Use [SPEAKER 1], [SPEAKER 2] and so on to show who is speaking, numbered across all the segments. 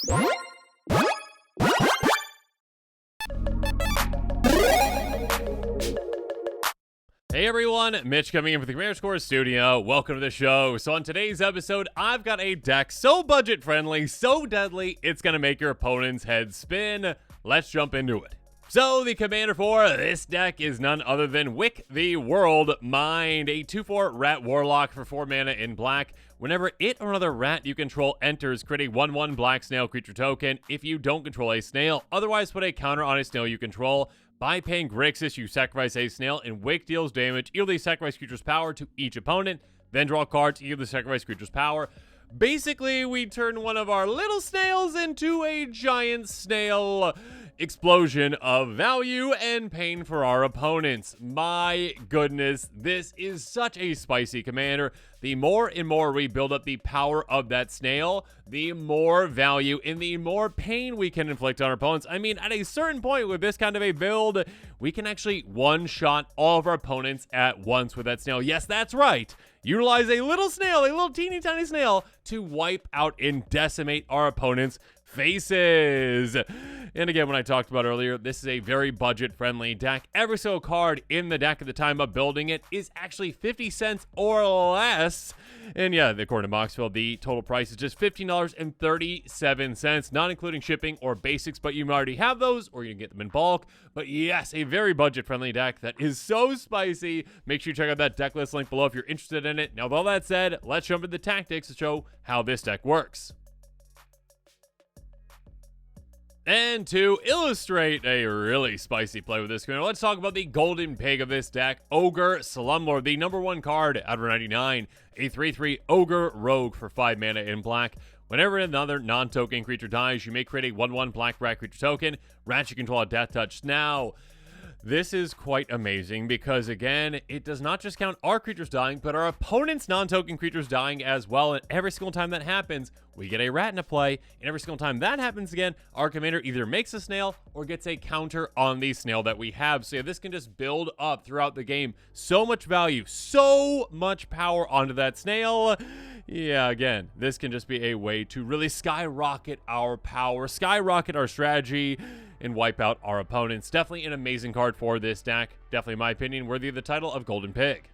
[SPEAKER 1] Hey everyone, Mitch coming in from the Commander Score Studio. Welcome to the show. So on today's episode, I've got a deck so budget friendly, so deadly, it's gonna make your opponent's head spin. Let's jump into it. So the commander for this deck is none other than Wick the Whorled Mind, a 2/4 rat warlock for 4 mana in black. Whenever it or another rat you control enters, create a 1/1 black snail creature token if you don't control a snail. Otherwise, put a counter on a snail you control. By paying Grixis, you sacrifice a snail, and Wick deals damage, equal the sacrifice creature's power to each opponent, then draw cards, equal the sacrifice creature's power. Basically, we turn one of our little snails into a giant snail. Explosion of value and pain for our opponents. My goodness, this is such a spicy commander. The more and more we build up the power of that snail, the more value and the more pain we can inflict on our opponents. I mean, at a certain point with this kind of a build, we can actually one-shot all of our opponents at once with that snail. Yes, that's right. Utilize a little snail, a little teeny tiny snail, to wipe out and decimate our opponents' faces. And again, when I talked about earlier, this is a very budget-friendly deck. Every single card in the deck at the time of building it is actually 50 cents or less. And yeah, according to Moxfield, the total price is just $15.37, not including shipping or basics, but you already have those, or you can get them in bulk. But yes, a very budget-friendly deck that is so spicy. Make sure you check out that deck list link below if you're interested in it. Now, with all that said, let's jump into the tactics to show how this deck works. And to illustrate a really spicy play with this commander, let's talk about the golden pig of this deck, Ogre Slumlord, the #1 card out of 99, a 3/3 Ogre Rogue for 5 mana in black. Whenever another non-token creature dies, you may create a 1/1 black rat creature token. Rat you control a death touch. Now, this is quite amazing because, again, it does not just count our creatures dying, but our opponent's non-token creatures dying as well. And every single time that happens, we get a rat into play. And every single time that happens again, our commander either makes a snail or gets a counter on the snail that we have. So yeah, this can just build up throughout the game. So much value, so much power onto that snail. Yeah, again, this can just be a way to really skyrocket our power, skyrocket our strategy, and wipe out our opponents. Definitely an amazing card for this deck. Definitely, in my opinion, worthy of the title of Golden Pig.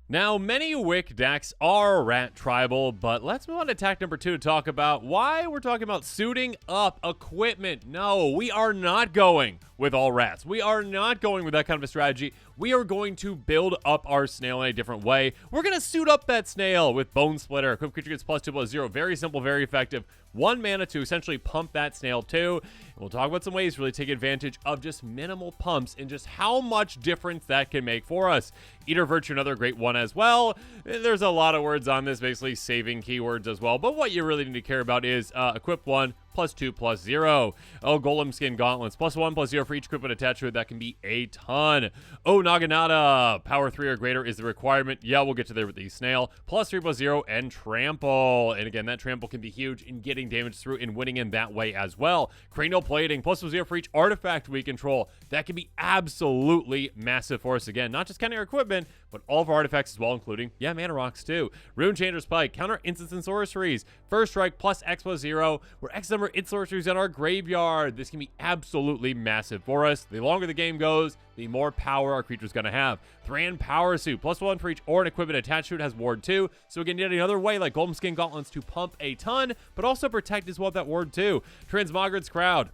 [SPEAKER 1] Now, many Wick decks are rat tribal, but let's move on to tack number 2 to talk about why we're talking about suiting up equipment. No, we are not going with all rats. We are not going with that kind of a strategy. We are going to build up our snail in a different way. We're going to suit up that snail with Bone Splitter. Equip creature gets +2/+0. Very simple, very effective. 1 mana to essentially pump that snail too. And we'll talk about some ways to really take advantage of just minimal pumps and just how much difference that can make for us. Eater Virtue, another great one as well. There's a lot of words on this, basically saving keywords as well. But what you really need to care about is equip 1, +2/+0. Oh, Golem Skin Gauntlets, +1/+0 for each equipment attached to it. That can be a ton. Oh, Naginata, power 3 or greater is the requirement. Yeah, we'll get to there with the snail. +3/+0 and Trample. And again, that Trample can be huge in getting damage through and winning in that way as well. Cranial Plating, +0 for each artifact we control. That can be absolutely massive for us. Again, not just counting our equipment, but all of our artifacts as well, including, yeah, Mana Rocks too. Rune Changer's Pike, counter instants and sorceries. First strike +X/+0, where X number of sorceries in our graveyard. This can be absolutely massive for us. The longer the game goes, the more power our creature's going to have. Thran Power Suit, +1 for each or an equipment attached to it, has Ward 2. So again, yet another way like Golem Skin Gauntlets to pump a ton, but also protect as well with that Ward 2. Transmogrids Crowd,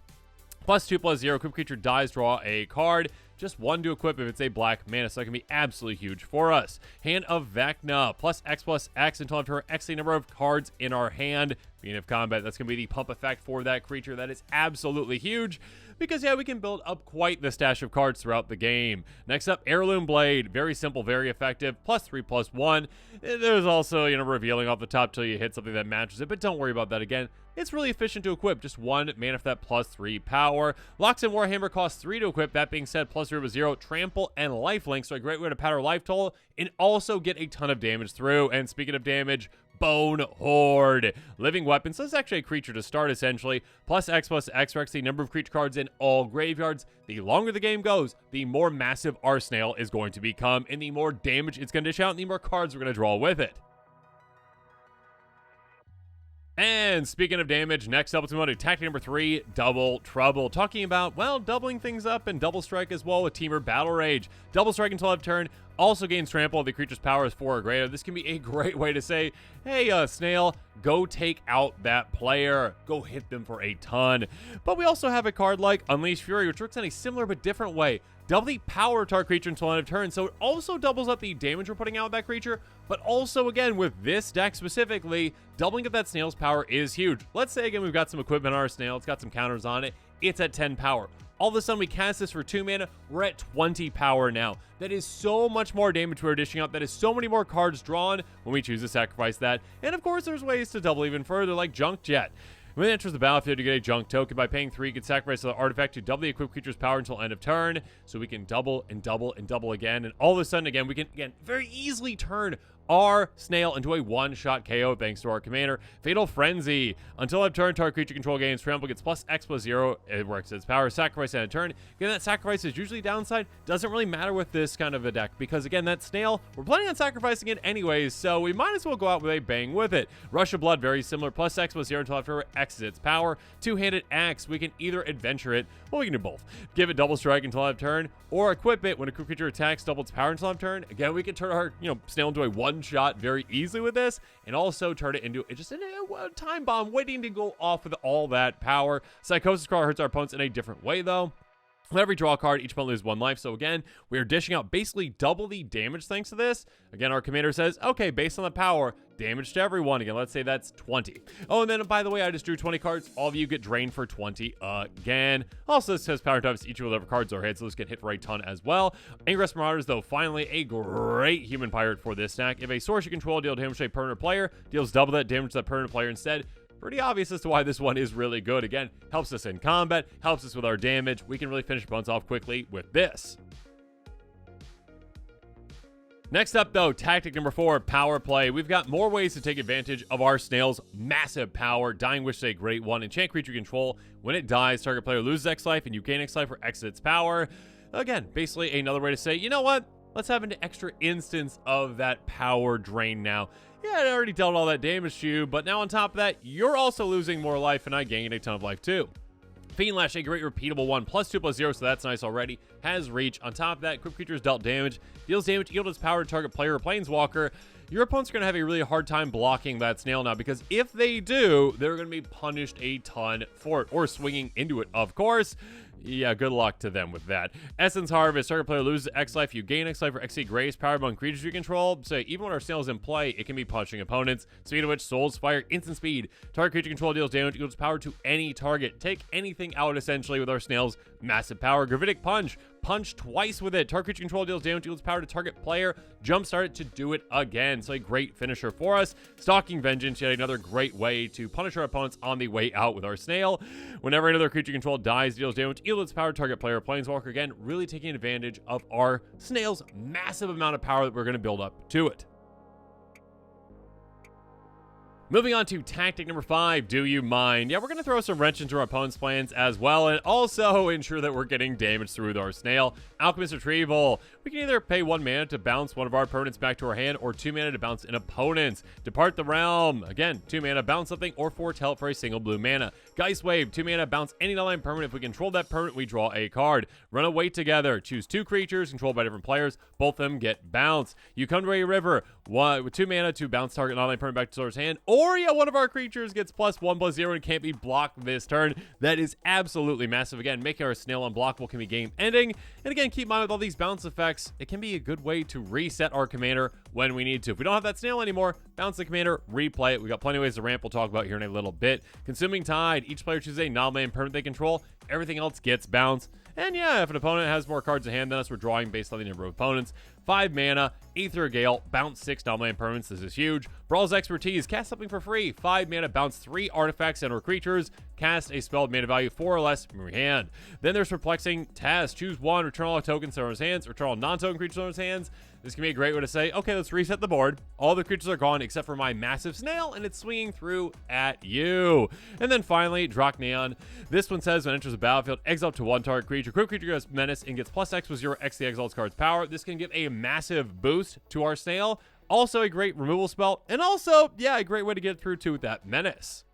[SPEAKER 1] +2/+0. Equip creature dies, draw a card. Just 1 to equip if it's a black mana, so that can be absolutely huge for us. Hand of Vecna, +X/+X until after X the number of cards in our hand. Beginning of combat, that's going to be the pump effect for that creature. That is absolutely huge because, yeah, we can build up quite the stash of cards throughout the game. Next up, Heirloom Blade. Very simple, very effective. +3/+1. There's also, revealing off the top till you hit something that matches it, but don't worry about that again. It's really efficient to equip. Just 1 mana for that +3 power. Locks and Warhammer costs 3 to equip. That being said, +0/0, Trample, and Lifelink. So a great way to pad our life total and also get a ton of damage through. And speaking of damage, Bone Horde. Living weapon. So this is actually a creature to start, essentially. +X/+X for the number of creature cards in all graveyards. The longer the game goes, the more massive our snail is going to become, and the more damage it's going to dish out, and the more cards we're going to draw with it. And speaking of damage, next up, let's move on to tactic number 3, Double Trouble. Talking about, well, doubling things up and double strike as well with Teamer Battle Rage. Double strike until end turn also gains trample if the creature's power is 4 or greater. This can be a great way to say, hey, Snail, go take out that player. Go hit them for a ton. But we also have a card like Unleash Fury, which works in a similar but different way. Double the power to our creature until end of turn, so it also doubles up the damage we're putting out with that creature, but also, again, with this deck specifically, doubling up that Snail's power is huge. Let's say, again, we've got some equipment on our Snail, it's got some counters on it, it's at 10 power. All of a sudden, we cast this for 2 mana, we're at 20 power now. That is so much more damage we're dishing out, that is so many more cards drawn when we choose to sacrifice that, and of course, there's ways to double even further, like Junk Jet. When it enters the battlefield, you get a junk token. By paying 3, you can sacrifice the artifact to double the equipped creature's power until end of turn. So we can double and double and double again. And all of a sudden, again, we can, very easily turn our Snail into a one-shot KO thanks to our commander. Fatal Frenzy. Until end of turn, target creature control gains trample, gets plus X+0. It works its power. Sacrifice end of turn. Again, that sacrifice is usually downside. Doesn't really matter with this kind of a deck because, again, that Snail, we're planning on sacrificing it anyways, so we might as well go out with a bang with it. Rush of Blood, very similar. Plus X+0 until after X is its power. Two-handed axe. We can either adventure it, well, we can do both. Give it double strike until end of turn, or equip it when a creature attacks, double its power until end of turn. Again, we can turn our, Snail into a one-shot very easily with this, and also turn it into just a time bomb waiting to go off with all that power. Psychosis Crawler hurts our opponents in a different way, though. Whenever we draw a card, each opponent loses 1 life. So again, we are dishing out basically double the damage thanks to this. Again, our commander says, okay, based on the power, damage to everyone. Again, let's say that's 20. Oh, and then, by the way, I just drew 20 cards. All of you get drained for 20 again. Also, this says power types. Each of whatever cards are hit, so this get hit for a ton as well. Ingress Marauders, though, finally a great human pirate for this stack. If a source you control deal damage to a permanent player, deals double that damage to that permanent player instead. Pretty obvious as to why this one is really good. Again, helps us in combat, helps us with our damage. We can really finish opponents off quickly with this. Next up, though, tactic number 4, power play. We've got more ways to take advantage of our Snail's massive power. Dying Wish is a great one. Enchant creature control. When it dies, target player loses X life, and you gain X life for X its power. Again, basically another way to say, you know what? Let's have an extra instance of that power drain now. Yeah, I already dealt all that damage to you, but now on top of that, you're also losing more life, and I gained a ton of life too. Fiend Lash, a great repeatable one, +2/+0, so that's nice already. Has reach. On top of that, equipped creatures dealt damage, deals damage equal to its power to target player or planeswalker. Your opponent's going to have a really hard time blocking that Snail now, because if they do, they're going to be punished a ton for it, or swinging into it, of course. Yeah, good luck to them with that. Essence Harvest, target player loses X life, you gain X life for XC Grace, power among creatures you control. So even when our Snail is in play, it can be punching opponents. Speed of which, Soul's Fire, instant speed. Target creature control deals damage equals power to any target. Take anything out essentially with our Snail's massive power. Gravitic Punch, punch twice with it. Target creature control deals damage equals power to target player. Jumpstart it to do it again. So a great finisher for us. Stalking Vengeance, yet another great way to punish our opponents on the way out with our Snail. Whenever another creature control dies, deals damage equal to its power to target player or planeswalker. Again, really taking advantage of our Snail's massive amount of power that we're going to build up to it. Moving on to tactic number 5, Do You Mind? Yeah, we're going to throw some wrench into our opponent's plans as well, and also ensure that we're getting damage through with our Snail. Alchemist Retrieval. We can either pay 1 mana to bounce one of our permanents back to our hand, or 2 mana to bounce an opponent's. Depart the Realm. Again, 2 mana, bounce something, or 4 help for a single blue mana. Geist Wave. 2 mana, bounce any non-land permanent. If we control that permanent, we draw a card. Run away together. Choose 2 creatures controlled by different players. Both of them get bounced. You come to a river. With 2 mana to bounce target non-land permanent back to source hand. Or, yeah, one of our creatures gets +1/+0 and can't be blocked this turn. That is absolutely massive. Again, making our Snail unblockable can be game ending. And again, keep in mind with all these bounce effects, it can be a good way to reset our commander when we need to. If we don't have that Snail anymore, bounce the commander, replay it. We got plenty of ways to ramp we'll talk about here in a little bit. Consuming Tide. Each player chooses a non-land permanent they control. Everything else gets bounced. And yeah, if an opponent has more cards in hand than us, we're drawing based on the number of opponents. 5 mana, Aether Gale, bounce 6 non-land permanents. This is huge. Brawl's Expertise, cast something for free. 5 mana, bounce 3 artifacts and or creatures. Cast a spell with mana value 4 or less from your hand. Then there's Perplexing Task. Choose 1, return all tokens to his hands, return all non-token creatures to his hands. This can be a great way to say, okay, let's reset the board. All the creatures are gone except for my massive Snail, and it's swinging through at you. And then finally, Drachneon. This one says when it enters the battlefield, exile up to 1 target creature. Quick creature goes menace and gets +X+0 X the exile's card's power. This can give a massive boost to our Snail. Also a great removal spell, and also, yeah, a great way to get through to that menace.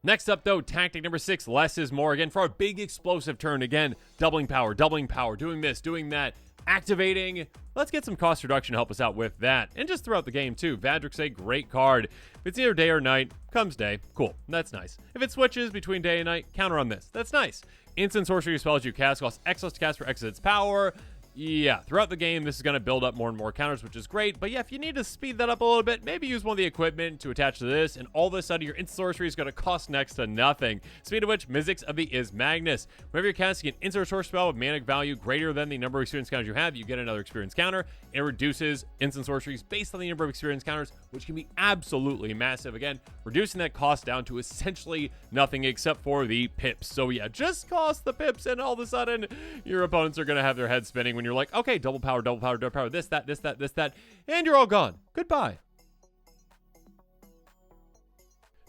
[SPEAKER 1] Next up, though, tactic number 6, less is more. Again, for a big explosive turn. Again, doubling power, doing this, doing that, activating. Let's get some cost reduction to help us out with that. And just throughout the game, too. Vadric's a great card. If it's either day or night, comes day. Cool. That's nice. If it switches between day and night, counter on this. That's nice. Instant sorcery spells you cast cost X less to cast for X of its power. Yeah, throughout the game, this is going to build up more and more counters, which is great. But yeah, if you need to speed that up a little bit, maybe use one of the equipment to attach to this, and all of a sudden, your instant sorcery is going to cost next to nothing. Speed of which, Mizzix of the Is Magnus. Whenever you're casting an instant sorcery spell with mana value greater than the number of experience counters you have, you get another experience counter. It reduces instant sorceries based on the number of experience counters, which can be absolutely massive. Again, reducing that cost down to essentially nothing except for the pips. So yeah, just cost the pips, and all of a sudden, your opponents are going to have their head spinning when you're like, okay, double power, this, that, and you're all gone. Goodbye.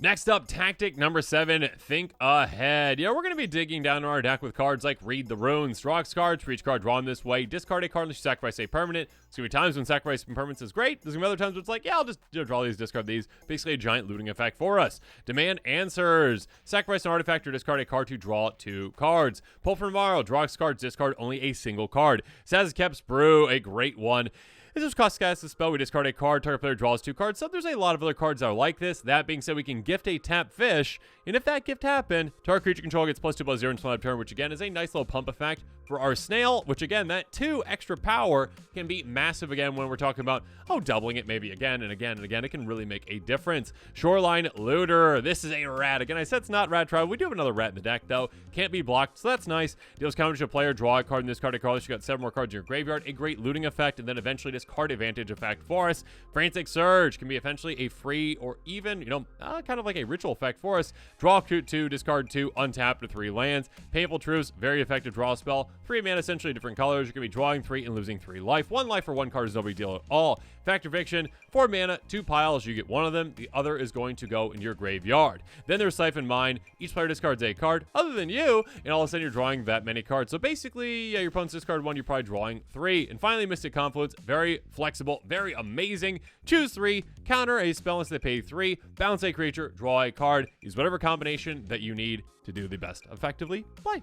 [SPEAKER 1] Next up, tactic number 7, think ahead. Yeah, we're going to be digging down our deck with cards like Read the Runes. Draw X cards for each card drawn this way. Discard a card unless you sacrifice a permanent. There's going to be times when sacrificing permanents is great. There's going to be other times where it's like, yeah, I'll just draw these, discard these. Basically a giant looting effect for us. Demand Answers. Sacrifice an artifact or discard a card to draw 2 cards. Pull from tomorrow. Draw X cards, discard only a single card. Sazkep's Brew, a great one. This is cost cast a spell. We discard a card. Target player draws 2 cards. So there's a lot of other cards that are like this. That being said, we can gift a tap fish. And if that gift happened, target creature control gets +2/+0 until end of turn, which again is a nice little pump effect for our snail, which again, that 2 extra power can be massive again when we're talking about, doubling it maybe again and again and again. It can really make a difference. Shoreline Looter. This is a rat. Again, I said it's not rat tribe. We do have another rat in the deck, though. Can't be blocked, so that's nice. Deals counter to a player, draw a card, and discard a card. You got 7 more cards in your graveyard. A great looting effect, and then eventually discard advantage effect for us. Frantic Surge can be essentially a free or even, kind of like a ritual effect for us. Draw 2, discard 2, untap to 3 lands. Painful Truce, very effective draw spell. 3 mana, essentially different colors. You're going to be drawing 3 and losing 3 life. 1 life for 1 card is no big deal at all. Factor Fiction, 4 mana, 2 piles. You get 1 of them. The other is going to go in your graveyard. Then there's Siphon Mine. Each player discards a card other than you, and all of a sudden you're drawing that many cards. So basically, yeah, your opponent's discard 1, you're probably drawing 3. And finally, Mystic Confluence, very flexible, very amazing. Choose 3, counter a spell unless they pay 3, bounce a creature, draw a card. Use whatever combination that you need to do the best effectively play.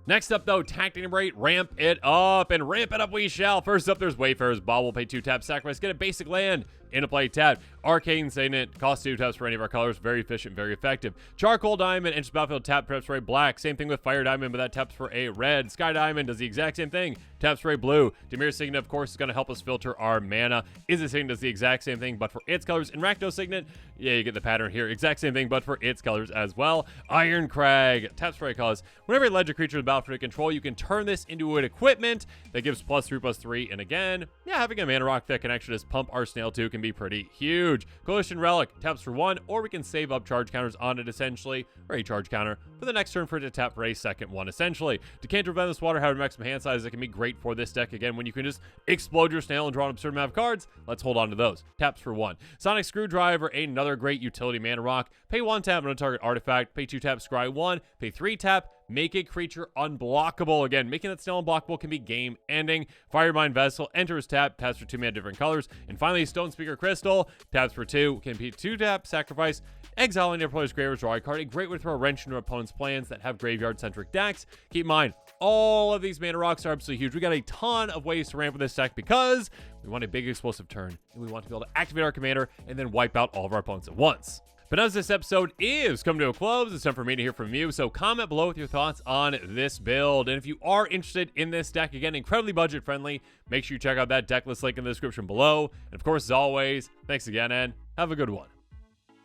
[SPEAKER 1] Next up, though, tactic number 8, ramp it up, and ramp it up we shall. First up, there's Wayfarer's Bauble, pay 2 taps, sacrifice, get a basic land, into play tap. Arcane Signet, cost 2 taps for any of our colors, very efficient, very effective. Charcoal Diamond, enters battlefield, tap, taps for a black. Same thing with Fire Diamond, but that taps for a red. Sky Diamond does the exact same thing, taps for a blue. Dimir Signet, of course, is going to help us filter our mana. Izzet Signet does the exact same thing, but for its colors. And Rakdos Signet, yeah, you get the pattern here, exact same thing, but for its colors as well. Iron Crag, taps for a cause. Whenever a legend creature is battlefield control, you can turn this into an equipment that gives +3/+3. And again, yeah, having a mana rock that can actually just pump our snail too can be pretty huge. Coalition Relic, taps for 1, or we can save up charge counters on it essentially, or a charge counter for the next turn for it to tap for a second one essentially. Decanter of Endless Water, having maximum hand size, that can be great for this deck again when you can just explode your snail and draw an absurd amount of cards. Let's hold on to those. Taps for 1. Sonic Screwdriver, another great utility mana rock. Pay 1 tap on a target artifact, pay 2 tap, scry 1, pay 3 tap, make a creature unblockable. Again, making that snail unblockable can be game ending. Firemind Vessel, enters tap, taps for 2 mana, different colors. And finally, Stone Speaker Crystal, taps for 2, can be 2 tap, sacrifice, exiling their player's graveyard, draw a card. A great way to throw a wrench into opponent's plans that have graveyard-centric decks. Keep in mind, all of these mana rocks are absolutely huge. We got a ton of ways to ramp with this deck because we want a big explosive turn, and we want to be able to activate our commander and then wipe out all of our opponents at once. But as this episode is coming to a close, it's time for me to hear from you. So comment below with your thoughts on this build. And if you are interested in this deck, again, incredibly budget friendly, make sure you check out that deck list link in the description below. And of course, as always, thanks again and have a good one.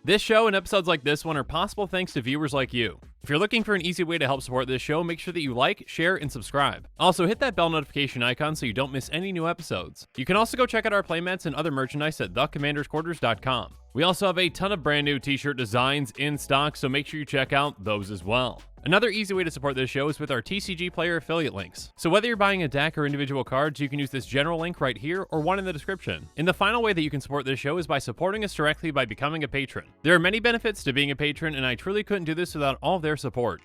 [SPEAKER 1] This show and episodes like this one are possible thanks to viewers like you. If you're looking for an easy way to help support this show, make sure that you like, share, and subscribe. Also, hit that bell notification icon so you don't miss any new episodes. You can also go check out our playmats and other merchandise at thecommandersquarters.com. We also have a ton of brand new t-shirt designs in stock, so make sure you check out those as well. Another easy way to support this show is with our TCG player affiliate links. So whether you're buying a deck or individual cards, you can use this general link right here or one in the description. And the final way that you can support this show is by supporting us directly by becoming a patron. There are many benefits to being a patron, and I truly couldn't do this without all of their support.